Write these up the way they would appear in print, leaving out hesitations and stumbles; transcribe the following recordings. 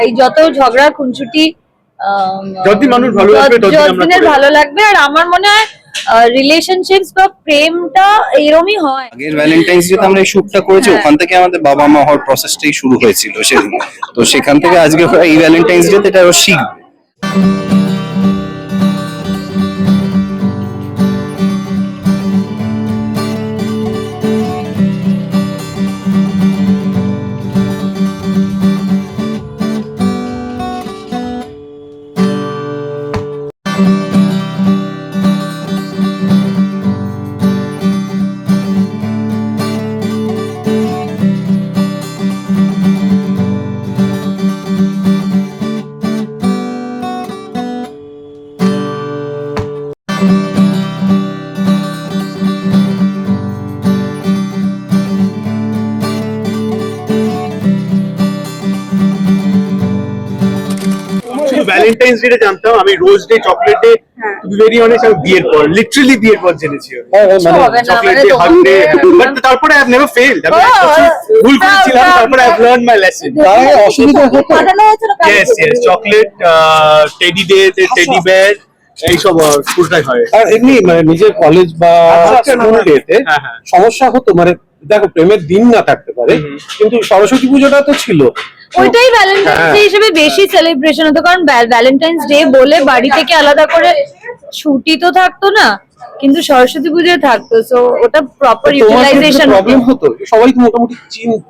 এই যত ঝগড়া খুনসুটি যদি মানুষ ভালো লাগবে যতদিনের ভালো লাগবে। আর আমার মনে হয় রিলেশনশিপস বা প্রেমটা এরকমই হয়। আগের ভ্যালেন্টাইন্স ডে আমরা এই শুটটা করেছি, ওখান থেকে আমাদের বাবা মা হওয়ার প্রসেসটাই শুরু হয়েছিল সেদিন। তো সেখান থেকে আজকে এই ভ্যালেন্টাইন্স ডে এটা আরো শিখবে। ভ্যালেন্টাইন্স ডে জানতাম, আমি রোজ ডে চকলেটে টু বি ভেরি অনেস্ট আমি বিয়ের পর লিটারালি বিয়ের পর জেনেছি চকলেটে হাগ ডে। বাট তারপরে আই হ্যাভ নেভার ফেইলড, আমি ভুল করেছিলাম, তারপরে I have learn my lesson. অসুবিধা হতো yes yes, chocolate, teddy day, teddy bear, এইসব পুরোটাই হয়। আর এমনি মানে নিজের কলেজ বা স্কুল ডেতে সমস্যা হতো, মানে দেখো প্রেমের দিন না থাকতে পারে কিন্তু সরস্বতী পুজোটা তো ছিল, ওইটাই ভ্যালেন্টাইন্স ডে হিসেবে বেশি সেলিব্রেশন হতো। কারণ ভ্যালেন্টাইন্স ডে বলে বাড়ি থেকে আলাদা করে ছুটি তো থাকতো না, কিন্তু সরস্বতী পুজোয় থাকতো। সো ওটা প্রপার ইউটিলাইজেশন প্রবলেম হতো। সবাই তো মোটামুটি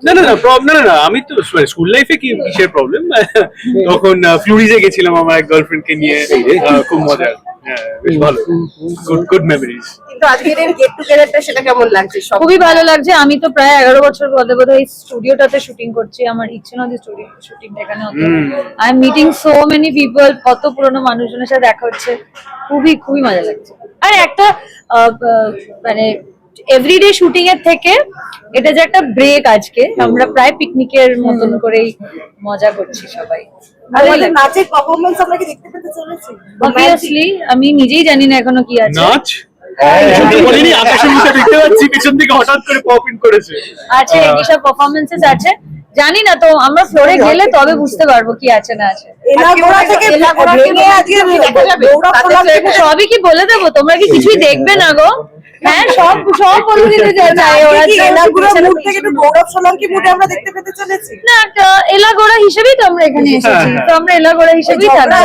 না না না প্রবলেম না, আমি তো স্কুল লাইফে কি কিসের প্রবলেম, তখন ফ্লুরিজে গেছিলাম আমার এক গার্লফ্রেন্ডকে নিয়ে, খুব মজা, বেশ ভালো, গুড মেমোরিজ। কিন্তু আজকের এই গেট টুগেদারটা সেটা কেমন লাগছে? খুবই ভালো লাগছে। আমি তো প্রায় 11 বছর পরে বোধহয় স্টুডিওটাতে শুটিং করছি। আমার ইচ্ছে না যে শুটিং এখানে হতো। I am meeting so many people, কত পুরনো মানুষজনের সাথে দেখা হচ্ছে, খুবই খুবই মজা লাগছে। আর একটা মানে এভরিডে শুটিং এর থেকে এটা যে একটা ব্রেক, আজকে আমরা প্রায় পিকনিকের মতন করেই মজা করছি সবাই। আমাদের নাচের পারফরম্যান্স আমরা কি দেখতে পেতে চলেছি? অবভিয়াসলি আমি নিজেই জানি না এখনো কি আছে। নাচ বলিনি, আকাশের নিচে দেখতে পাচ্ছি পিছন থেকে হঠাৎ করে পপ ইন করেছে। আছে এসব পারফরম্যান্সেস আছে, জানি না তো, আমরা ফ্লোরে গেলে তবে বুঝতে পারবো কি আছে না আছে। এলাগোড়া থেকে ভেঙে আজকে দেখা যাবে সবই কি বলে দেবো? তোমরা কি কিছুই দেখবে না গো? হ্যাঁ, সব সব বলে দিতে চাই ওরা। এলাগোড়া মুড থেকে একটু গৌরব সোলাঙ্কি মুডে আমরা দেখতে পেতে চলেছি। না, একটা এলাগোড়া হিসেবেই তো আমরা এখানে এসেছি, তো আমরা এলাগোড়া হিসেবেই থাকবো।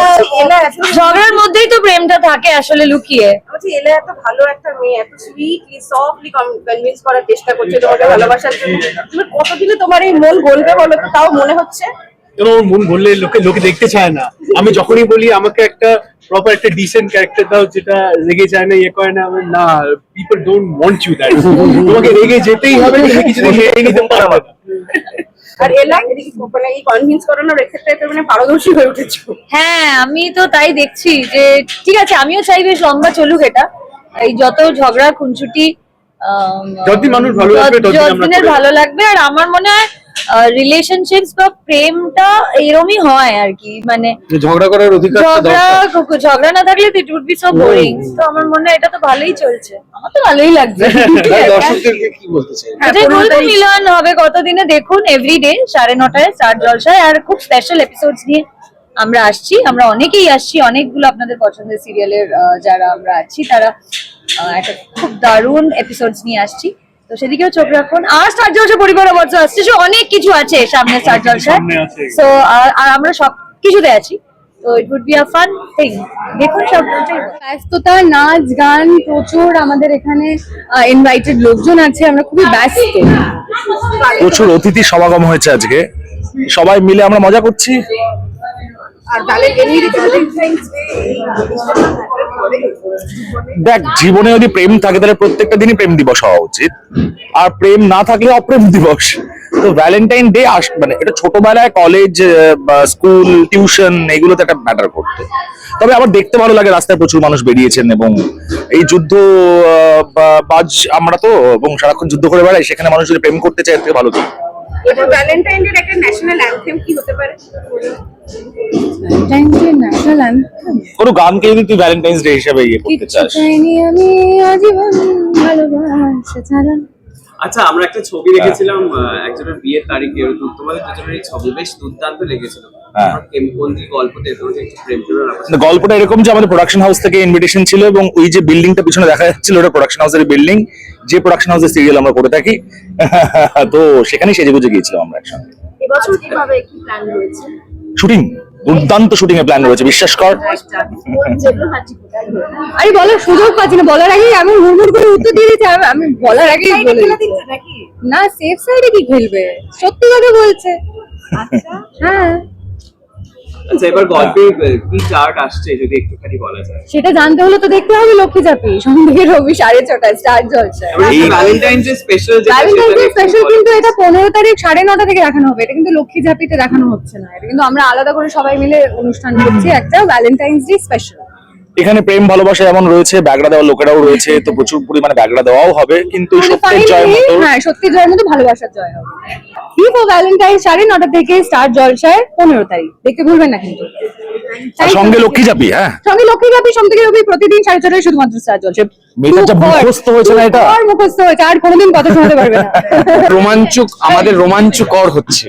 ঝগড়ার মধ্যেই তো প্রেমটা থাকে আসলে লুকিয়ে। বলছি এলা এত ভালো একটা মেয়ে, এত সুইটলি সফটলি কনভিন্স করার চেষ্টা করছে তোমাকে ভালোবাসার জন্য। তুমি কতদিনে তোমার এই মন গলবে বলো তো? তাও মনে হচ্ছে আমার মন বললে লোকে দেখতে চায় না। আমি যখনই বলি আমাকে একটা প্রপার একটা ডিসেন্ট ক্যারেক্টার দাও যেটা রেগে যায় না, ইয়ে করে না, আমি না, people don't want you that. তোমাকে রেগে যেতেই হবে, তুমি কিছুদিন রেগে নিতে পারবে না। আর এলা মানে এই কনভিন্স করানোর ক্ষেত্রে মানে পারদর্শী হয়ে উঠেছো। হ্যাঁ, আমি তো তাই দেখছি যে ঠিক আছে, আমিও চাই বেশ লম্বা চলুক এটা। এই যত ঝগড়া খুনসুটি যদি মানুষ ভালো লাগবে যতদিনের ভালো লাগবে। আর আমার মনে হয় রিলেশনশিপস বা প্রেমটা এরমই হয় আর কি, মানে ঝগড়া করার অধিকার ঝগড়া না থাকলে it would be so boring. তো আমার মনে হয় এটা তো ভালোই চলছে, আমার তো ভালোই লাগছে। দর্শকদেরকে কি বলতে চাই? মিলন হবে কতদিনে দেখুন, এভরিডে 9:30 স্টার জলসায়। আর খুব স্পেশাল এপিসোডস নিয়ে আমরা আসছি, আমরা অনেকেই আসছি, অনেকগুলো আপনাদের পছন্দের সিরিয়ালের যারা আমরা আছি তারা একটা খুব দারুণ এপিসোডস নিয়ে আসছি, তো সেদিকেও চোখ রাখুন। আর স্টার জলসা পরিবার অবশ্য আসছে, অনেক কিছু আছে সামনে স্টার জলসায়। সো আর আমরা সব কিছুতে আছি, তো it would be a fun thing. দেখুন সব ব্যস্ততা, নাচ গান প্রচুর, আমাদের এখানে ইনভাইটেড লোকজন আছে, আমরা খুবই ব্যস্ত। প্রচুর অতিথি সমাগম হয়েছে আজকে, সবাই মিলে আমরা মজা করছি। আর দেখ, জীবনে যদি প্রেম থাকে তাহলে প্রত্যেকটা দিনই প্রেম দিবস হওয়া উচিত, আর প্রেম না থাকলে অপ্রেম দিবস। তো ভ্যালেন্টাইন ডে মানে এটা ছোটবেলায় কলেজ, স্কুল, টিউশন এগুলোতে একটা ম্যাটার করতো। তবে আবার দেখতে ভালো লাগে, রাস্তায় প্রচুর মানুষ বেরিয়েছেন এবং এই যুদ্ধ বাজ আমরা তো, এবং সারাক্ষণ যুদ্ধ করে বেড়াই, সেখানে মানুষ যদি প্রেম করতে চায় এর থেকে ভালো কি। এটা ভ্যালেন্টাইন ডে একটা ন্যাশনাল অ্যানথেম কি হতে পারে? ভ্যালেন্টাইন ডে ন্যাশনাল অ্যানথেম কোনো গানকে যদি তুই ভ্যালেন্টাইন্স ডে হিসেবে ইয়ে করতে চাস, আমি আজীবন ভালোবাসা ছাড়া আচ্ছা, আমরা একটা ছবি দেখেছিলাম একজনের বিয়ের তারিখে, তোমাদের দুজনের ছবি বেশ দুর্দান্ত লেগেছিল। কেমপন্থী গল্পতে তোমাদের একটু প্রেম জোড়ার ব্যাপার। গল্পটা এরকম যে আমাদের প্রোডাকশন হাউস থেকে ইনভিটেশন ছিল এবং ওই যে বিল্ডিংটা পিছনে দেখা যাচ্ছিল ওটা প্রোডাকশন হাউসের বিল্ডিং, যে প্রোডাকশন হাউসের সিরিয়াল আমরা করে থাকি। তো সেখানেই সেজেগুজে গিয়েছিলাম আমরা একসঙ্গে। এবছর কিভাবে কি প্ল্যান রয়েছে? শুটিং, দুর্দান্ত শুটিং এর প্ল্যান রয়েছে, বিশ্বাস কর। আরে বলার সুযোগ পাচ্ছি না, বলার আগেই আমি হুড়মুড় করে উত্তর দিয়ে দিচ্ছি। আমি বলার আগেই বলে দিচ্ছি। না, সেফ সাইডে কি খেলবে, সত্যি কথা বলছে। হ্যাঁ, আচ্ছা, এবার গল্পে কি চার্ট আসছে যদি একটুখানি বলা যায়। সেটা জানতে হলে তো দেখতে হবে লক্ষ্মী চাপি, সন্ধ্যে রবি 6:30 স্টার জলসায়। এই Valentine day special, Valentine day special কিন্তু এটা 15 তারিখ 9:30 থেকে দেখানো হবে। এটা কিন্তু লক্ষ্মী ঝাপিতে দেখানো হচ্ছে না, এটা কিন্তু আমরা আলাদা করে সবাই মিলে অনুষ্ঠান করছি, একটা ভ্যালেন্টাইন্স ডে স্পেশাল। এখানে প্রেম ভালোবাসা যেমন রয়েছে, ব্যাগড়া দেওয়ার লোকেরাও রয়েছে, তো প্রচুর পরিমাণে ব্যাগড়া দেওয়াও হবে, কিন্তু সত্যের জয় মতো। হ্যাঁ, সত্যি জয়ের মতো ভালোবাসার জয় হবে। ফর ভ্যালেন্টাইন 9:30 থেকে স্টার জলসায় 15 তারিখ, দেখতে ভুলবেন না কিন্তু। আর সঙ্গে লক্ষ্মী চাপি, হ্যাঁ সঙ্গে লক্ষ্মী ঝাপি সোম থেকে রবি প্রতিদিন 4:30 সুধুমাত্র স্টার জলসায়। মেয়েটা যা মুখস্থ হয়েছে না, এটা আর মুখস্থ হয়েছে, আর কোনোদিন কথা শোনাতে পারবে না। রোমাঞ্চক, আমাদের রোমাঞ্চকর হচ্ছে,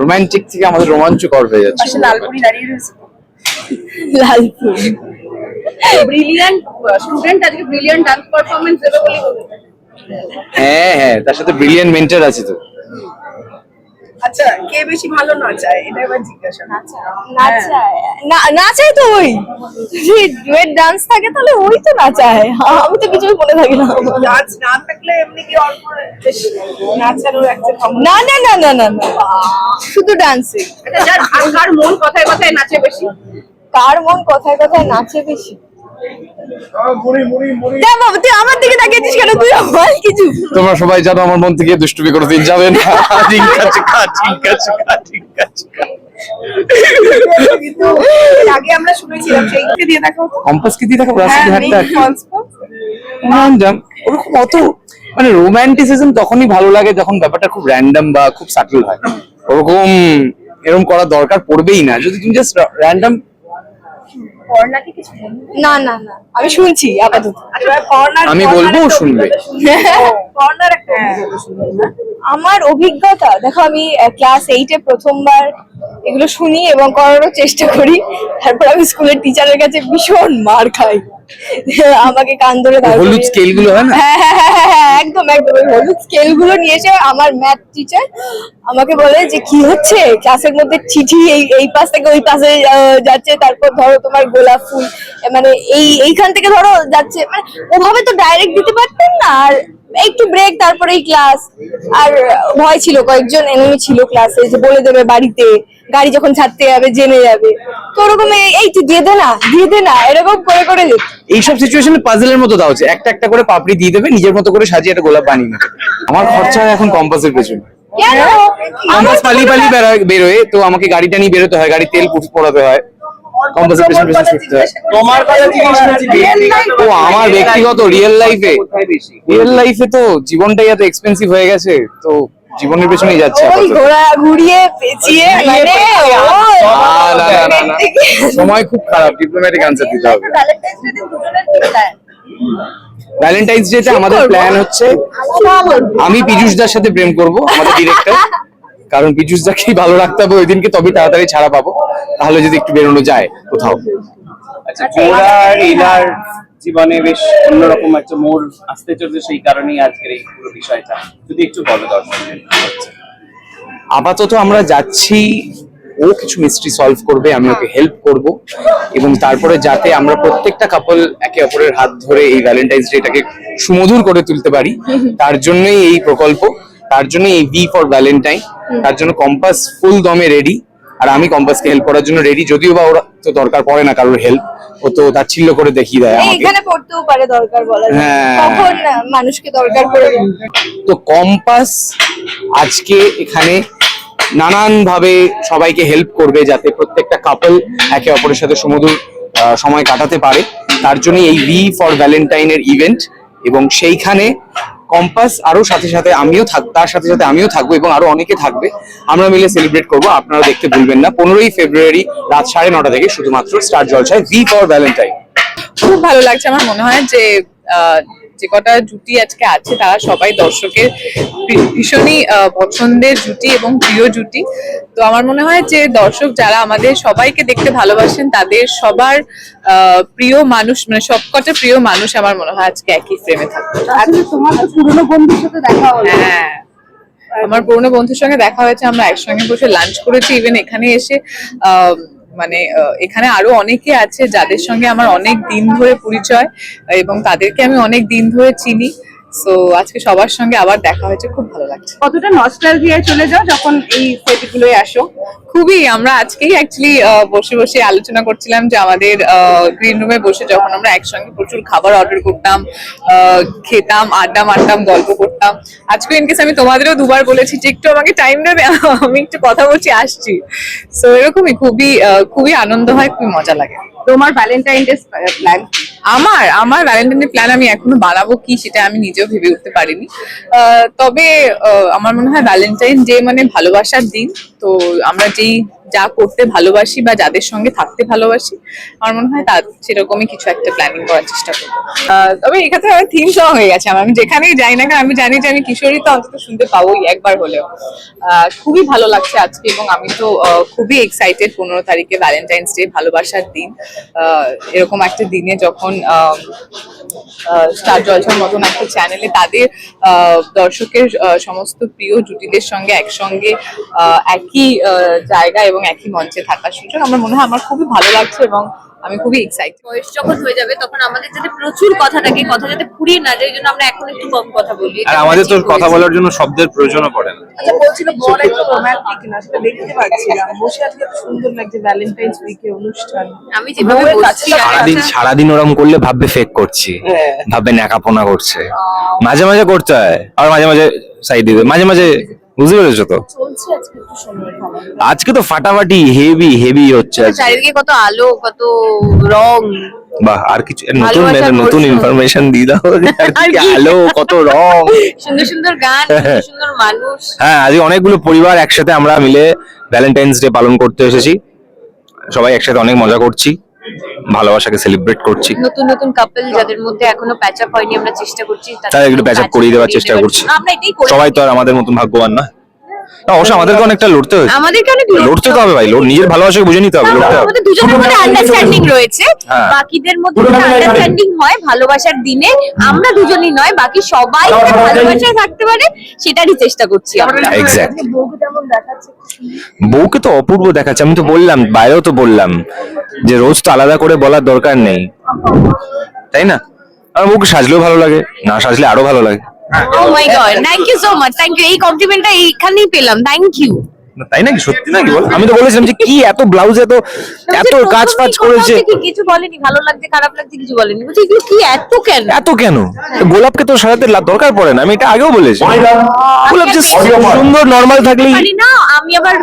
রোমান্টিক থেকে আমাদের রোমাঞ্চকর হয়ে যাচ্ছে। লালপুরি দাঁড়িয়ে রয়েছে, লালপুর। ব্রিলিয়ান্ট স্টুডেন্ট, আজকে ব্রিলিয়ান্ট ডান্স পারফরম্যান্স দেবে বলে বলতে। হ্যাঁ হ্যাঁ, তার সাথে ব্রিলিয়ান্ট মেন্টর আছে তো। আচ্ছা, কে বেশি ভালো নাচায় এটা এবার জিজ্ঞাসা। নাচায় তো ওই, যদি ডুয়েট ডান্স থাকে তাহলে ওই তো নাচায়, আমি তো কিছু মনে থাকি না। নাচ না থাকলে এমনি কি অল্প বেশ নাচানোর একটা না না না না না না, শুধু ডান্সিং। যার কার মন কথায় কথায় নাচে বেশি? কার মন কথায় কথায় নাচে বেশি? তুই আমার দিকে তাকিয়েছিস কেন? তুই আমার কিছু তোমরা সবাই জানো আমার মন থেকে দুষ্টুমি করে দিন যাবেন। কিন্তু এর আগে আমরা শুনেছিলাম সেইকে দিয়ে দেখা হতো। কম্পাস কি দিয়ে দেখাবো রাস্তায় হ্যাঁ, হাঁটতে হাঁটতে? false pose। রান্ডাম ওরকম অত, মানে রোমান্টিসিজম তখনই ভালো লাগে যখন ব্যাপারটা খুব র্যান্ডম বা খুব সাটল হয়। ওরকম এরকম করার দরকার পড়বেই না, যদি তুমি জাস্ট র্যান্ডম। পর্ণাকে কিছু বলবি? না না না, আমি শুনছি আপাতত। আচ্ছা, পর্ণার আমি বলবো, একটা শুনবে। অভিজ্ঞতা পর্ণার একটা অভিজ্ঞতা শুনবে না? আমার অভিজ্ঞতা দেখো, আমি ক্লাস 8-এ প্রথমবার এগুলো শুনি এবং করারও চেষ্টা করি। তারপর আমি স্কুলের টিচারের কাছে ভীষণ মার খাই, আমাকে কান ধরে দাঁড় হলুদ করিয়ে- স্কেল গুলো হয় না, হ্যাঁ হ্যাঁ হ্যাঁ হ্যাঁ হ্যাঁ, একদম একদম ওই হলুদ স্কেল গুলো নিয়ে এসে আমার ম্যাথ টিচার আমাকে বলে যে কি হচ্ছে ক্লাসের মধ্যে, চিঠি এই পাশ থেকে ওই পাশে যাচ্ছে, তারপর ধরো তোমার গোলাপ ফুল মানে এইখান থেকে ধরো যাচ্ছে, মানে ওভাবে তো ডাইরেক্ট দিতে পারতেন না। আর একটু ব্রেক, তারপরে ক্লাস। আর ভয় ছিল, কয়েকজন এনিমি ছিল ক্লাসে যে বলে দেবে বাড়িতে, গাড়ি যখন ছাড়তে যাবে জেনে যাবে। তো ওরকম এই তুই দিয়ে দে না এরকম করে করে যেত। এইসব সিচুয়েশনে পাজলের মতো দাও, হচ্ছে একটা একটা করে পাপড়ি দিয়ে দেবে, নিজের মতো করে সাজিয়ে একটা গোলাপ বানিয়ে নেবে। আমার খরচা হয় এখন কম্পাসের পেছনে। কেন? কম্পাস পালিয়ে পালিয়ে বেরোয়, তো আমাকে গাড়িটা নিয়ে বেরোতে হয়, গাড়ি তেল পড়াতে হয়, কম্পাসের পেছনে পেছনে ছুটতে হয়। তোমার কথা জিজ্ঞেস করছি, ও আমার ব্যক্তিগত রিয়েল লাইফে, কোথায় বেশি? রিয়েল লাইফে তো জীবনটাই এত এক্সপেন্সিভ হয়ে গেছে, তো জীবনের পেছনেই যাচ্ছে ওই আপাতত। ঘোড়া ঘুরিয়ে পেঁচিয়ে মানে না, না, না, না, না। সময় খুব খারাপ, ডিপ্লোম্যাটিক আনসার দিতে হবে। ভ্যালেন্টাইন্স ডে তে আমাদের প্ল্যান হচ্ছে আমি পীযুষ দার সাথে প্রেম করব, আমাদের ডিরেক্টর। কারণ পীযুষ দাকেই ভালো রাখতে হবে ওই দিনকে, তবেই তাড়াতাড়ি ছাড়া পাবো। তাহলে যদি একটু বেরোনো যায় কোথাও। আচ্ছা, গোড়ার ইনার জীবনে বেশ অন্যরকম একটা মোড় আসতে চলছে, সেই কারণেই আজকের এই পুরো বিষয়টা যদি একটু বলো দর্শকদের। আপাতত আমরা যাচ্ছি, ও কিছু মিস্ট্রি সলভ করবে, আমি ওকে হেল্প করব, এবং তারপরে যাতে আমরা প্রত্যেকটা কাপল একে অপরের হাত ধরে এই ভ্যালেন্টাইন্স ডেটাকে সুমধুর করে তুলতে পারি, তার জন্যই এই প্রকল্প, তার জন্য এই ভি ফর ভ্যালেন্টাইন। তার জন্য কম্পাস ফুল দমে রেডি, আর আমি কম্পাসকে হেল্প করার জন্য রেডি। যদিও বা ওরা তো দরকার পড়ে না কারোর হেল্প, ও তো তাচ্ছিল্য করে দেখিয়ে দেয় আমাকে। এইখানে পড়তেও পারে দরকার বলা যায়, হ্যাঁ। তখন মানুষকে দরকার পড়ে। তো কম্পাস আজকে এখানে নানান ভাবে সবাইকে হেল্প করবে, যাতে প্রত্যেকটা কাপল একে অপরের সাথে সুমধুর সময় কাটাতে পারে। তার জন্য এই ভি ফর ভ্যালেন্টাইনের ইভেন্ট, এবং সেইখানে কম্পাস আরো সাথে সাথে আমিও তার সাথে সাথে আমিও থাকবো, এবং আরো অনেকে থাকবে। আমরা মিলে সেলিব্রেট করবো, আপনারা দেখতে ভুলবেন না। 15ই ফেব্রুয়ারি রাত 9:30 থেকে শুধুমাত্র স্টার জলসায় ভি ফর ভ্যালেন্টাইন। খুব ভালো লাগছে। আমার মনে হয় যে যে কটা জুটি আজকে আছে তারা সবাই দর্শকের ভীষণই পছন্দের জুটি এবং প্রিয় জুটি। তো আমার মনে হয় যে দর্শক যারা আমাদের সবাইকে দেখতে ভালোবাসেন তাদের সবার প্রিয় মানুষ, মানে সবকটা প্রিয় মানুষ আমার মনে হয় আজকে একই ফ্রেমে থাকবে। আসলে তোমার তো পুরনো বন্ধুর সাথে দেখা হলো। হ্যাঁ, আমার পুরনো বন্ধুর সঙ্গে দেখা হয়েছে, আমরা একসঙ্গে বসে লাঞ্চ করেছি। ইভেন এখানে এসে এখানে আরো অনেকে আছে যাদের সঙ্গে আমার অনেক দিন ধরে পরিচয় এবং তাদেরকে আমি অনেক দিন ধরে চিনি। সো আজকে সবার সঙ্গে আবার দেখা হয়েছে, খুব ভালো লাগছে। কতটা নস্টালজিয়ায় চলে যাও যখন এই সেটগুলোয় আসো? খুবই, আমরা আজকেই অ্যাকচুয়ালি বসে বসে আলোচনা করছিলাম যে আমাদের গ্রিন রুমে বসে যখন আমরা একসঙ্গে প্রচুর খাবার অর্ডার করতাম, খেতাম, আড্ডা মারতাম, গল্প করতাম। আজকে ইনকেস আমি তোমাদেরও দুবার বলেছি যে একটু আমাকে টাইম দেবে, আমি একটু কথা বলছি, আসছি। সো এরকমই খুবই আনন্দ হয়, খুবই মজা লাগে। তোমার ভ্যালেন্টাইন ডে প্ল্যান? আমার ভ্যালেন্টাইন ডে প্ল্যান আমি এখনো বানাবো কি সেটা আমি নিজেও ভেবে উঠতে পারিনি। তবে আমার মনে হয় ভ্যালেন্টাইন ডে মানে ভালোবাসার দিন। তো আমরা যা করতে ভালোবাসি বা যাদের সঙ্গে থাকতে ভালোবাসি, আমার মনে হয় তার সেরকমই কিছু একটা প্ল্যানিং করার চেষ্টা করবো। তবে এখানে আমার থিম সং হয়ে গেছে। আমি যেখানেই যাই না কেন আমি জানি যে আমি কিশোরী তো অন্তত শুনতে পাবোই একবার হলেও। খুবই ভালো লাগছে আজকে এবং আমি তো খুবই এক্সাইটেড 15 তারিখে ভ্যালেন্টাইন্স ডে, ভালোবাসার দিন। এরকম একটা দিনে যখন স্টার জলসার মতন একটা চ্যানেলে তাদের দর্শকের সমস্ত প্রিয় জুটিদের সঙ্গে একসঙ্গে একই জায়গা এবং একই মঞ্চে থাকার সুযোগ, আমার মনে হয় আমার খুবই ভালো লাগছে এবং আমি খুবই এক্সাইটেড। বয়স যখন হয়ে যাবে তখন আমাদের যাতে প্রচুর কথা থাকে, কথা যাতে ফুরিয়ে না যায়, এই জন্য আমরা এখন একটু কম কথা বলি। আর আমাদের তো কথা বলার জন্য শব্দের প্রয়োজনও পড়ে না। আচ্ছা, বলছিল বড় একটা রোমান্টিক না, সেটা দেখতে পাচ্ছিলাম। বসে আজকে এত সুন্দর লাগছে ভ্যালেন্টাইন্স উইকের অনুষ্ঠান। আমি যেভাবে বউয়ের বলছি কাছে সারাদিন ওরম করলে ভাববে ফেক করছি, ভাববে ন্যাকাপোনা করছে। মাঝে মাঝে করতে হয়, আর মাঝে মাঝে সাইড দিতে, মাঝে মাঝে, বুঝতে পেরেছো তো? চলছে আজকে একটু সময় ভালো। আজকে তো ফাটাফাটি হেভি হচ্ছে আজকে। চারিদিকে কত আলো, কত রং। বাহ, আর কিছু ভালোবাসার নতুন মরশুম। ইনফরমেশন দিয়ে দাও। আর কি? আলো, কত রং, সুন্দর সুন্দর গান, সুন্দর সুন্দর মানুষ। হ্যাঁ, আজকে অনেকগুলো পরিবার একসাথে আমরা মিলে ভ্যালেন্টাইন্স ডে পালন করতে এসেছি। সবাই একসাথে অনেক মজা করছি, ভালোবাসাকে সেলিব্রেট করছি। নতুন নতুন কাপল যাদের মধ্যে এখনো প্যাচ আপ হয়নি, আমরা চেষ্টা করছি তাদের একটু প্যাচ আপ করিয়ে দেওয়ার চেষ্টা করছি। আমরা এটাই করি। সবাই তো আর আমাদের মতন ভাগ্যবান না। অবশ্য আমাদেরকে অনেকটা লড়তে হয়েছে। আমাদেরকে অনেক লড়তে তো হবে ভাই, নিজের ভালোবাসাকে বুঝে নিতে হবে, লড়তে হবে। আমাদের দুজনের মধ্যে আন্ডারস্ট্যান্ডিং রয়েছে, হ্যাঁ। বাকিদের মধ্যে আন্ডারস্ট্যান্ডিং হয় ভালোবাসার দিনে। আমরা দুজনই নয়, বাকি সবাই যাতে ভালোবাসায় থাকতে পারে সেটারই চেষ্টা করছি আমরা। এক্স্যাক্টলি। বউকে যেমন দেখাচ্ছে, বউকে তো অপূর্ব দেখাচ্ছে, আমি তো বললাম, বাইরেও তো বললাম যে রোজ তো আলাদা করে বলার দরকার নেই, তাই না? আমার বউকে সাজলেও ভালো লাগে, না সাজলে আরো ভালো লাগে। Oh my god, thank you so much, thank you. এই কমপ্লিমেন্টটা এইখানেই পেলাম, থ্যাংক ইউ। না, তাই নাকি? সত্যি নাকি বল? আমি তো বলেছিলাম যে কি এত ব্লাউজ এত কাজ ফাজ করেছে। কিছু বলেনি, ভালো লাগছে খারাপ লাগছে কিছু বলেনি, বলছি এগুলো কি এত কেন? এত কেন? গোলাপকে তো সাজাতে দরকার পড়ে না, আমি এটা আগেও বলেছি। গোলাপ যে সুন্দর নর্মাল থাকলেই। পারি না আমি আবার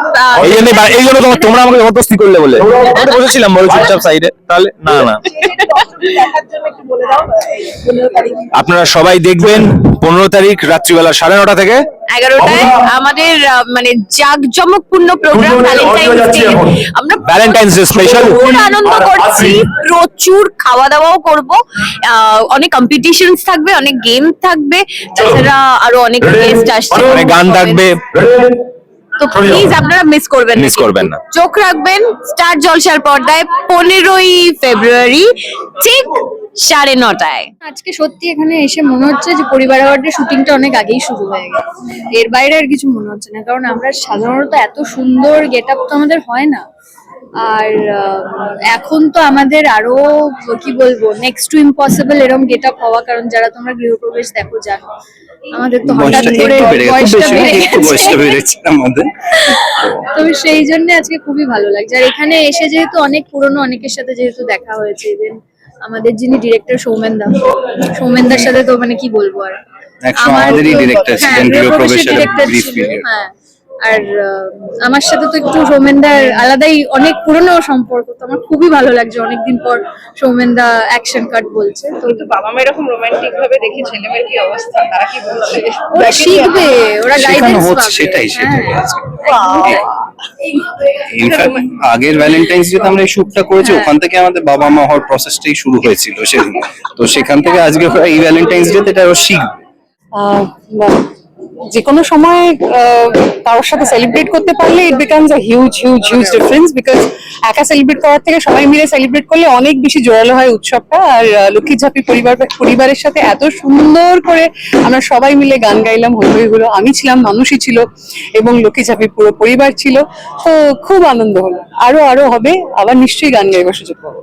এই জন্য তোমরা আমাকে জবরদস্তি করলে বলে আমি তো বলেছিলাম বলো চুপচাপ সাইডে, তাহলে না দর্শকদের দেখার জন্য একটু বলে দাও। 15 তারিখ আপনারা সবাই দেখবেন 15 তারিখ রাত্রিবেলা 9:30 থেকে 11টায় আমাদের মানে জাঁকজমকপূর্ণ প্রোগ্রাম ভ্যালেন্টাইন্স ডে। আমরা ভ্যালেন্টাইন্স ডে স্পেশাল। প্রচুর আনন্দ করছি, প্রচুর খাওয়া দাওয়াও করব, অনেক কম্পিটিশনস থাকবে, অনেক গেম থাকবে, তাছাড়া আরো অনেক গেস্ট আসছে, অনেক গান থাকবে। তো প্লিজ আপনারা মিস করবেন না। চোখ রাখবেন স্টার জলসার পর্দায় 15ই ফেব্রুয়ারি ঠিক 9:30টায়। আজকে সত্যি এখানে এসে মনে হচ্ছে যে পরিবার অ্যাওয়ার্ডের শুটিংটা অনেক আগেই শুরু হয়ে গেছে, এর বাইরে আর কিছু মনে হচ্ছে না। কারণ আমরা সাধারণত এত সুন্দর গেট আপ তো আমাদের হয় না, আর এখন তো আমাদের আরো কি বলবো নেক্সট টু ইম্পসিবল এরকম গেট আপ হওয়া, কারণ যারা তোমরা গৃহপ্রবেশ দেখো জানো আমাদের তো হঠাৎ করে বয়সটা বেড়ে গেছে আমাদের। তবে সেই জন্য আজকে খুবই ভালো লাগছে। আর এখানে এসে যেহেতু অনেক পুরনো অনেকের সাথে যেহেতু দেখা হয়েছে, ইভেন আমাদের যিনি ডিরেক্টর সৌমেনদার সাথে তো মানে কি বলবো আর, আমাদেরই ডিরেক্টর ছিলেন গৃহপ্রবেশের ব্রিফ পিরিয়ড। হ্যাঁ, আর আমার সাথে তো একটু সৌমেনদার আলাদাই অনেক পুরনো সম্পর্ক, তো আমার খুবই ভালো লাগছে অনেকদিন পর সৌমেনদা অ্যাকশন কাট বলছে। তো বাবা মা এরকম রোমান্টিক ভাবে দেখি ছেলেমেয়ের কি অবস্থা, তারা কি বলছে? ওরা শিখবে, ওরা গাইডেন্স পাবে। সেটাই হ্যাঁ। ইনফ্যাক্ট আগের ভ্যালেন্টাইন্স ডে আমরা এই শুটটা করেছি, ওখান থেকে আমাদের বাবা মা হওয়ার প্রসেসটাই শুরু হয়েছিল সেদিন। তো সেখান থেকে আজকে এই ভ্যালেন্টাইন্স ডে এটা আরো শিখবে। যে কোনো সময় কারোর সাথে সেলিব্রেট করতে পারলে it becomes a huge huge huge difference, because একা সেলিব্রেট করার থেকে সবাই মিলে সেলিব্রেট করলে অনেক বেশি জোরালো হয় উৎসবটা। আর লক্ষ্মী ঝাঁপি পরিবারের সাথে এত সুন্দর করে আমরা সবাই মিলে গান গাইলাম, হই হলো, আমি ছিলাম, মানুষই ছিল এবং লক্ষ্মী ঝাঁপি পুরো পরিবার ছিল। তো খুব আনন্দ হলো, আরো আরো হবে, আবার নিশ্চয়ই গান গাইবার সুযোগ পাবো।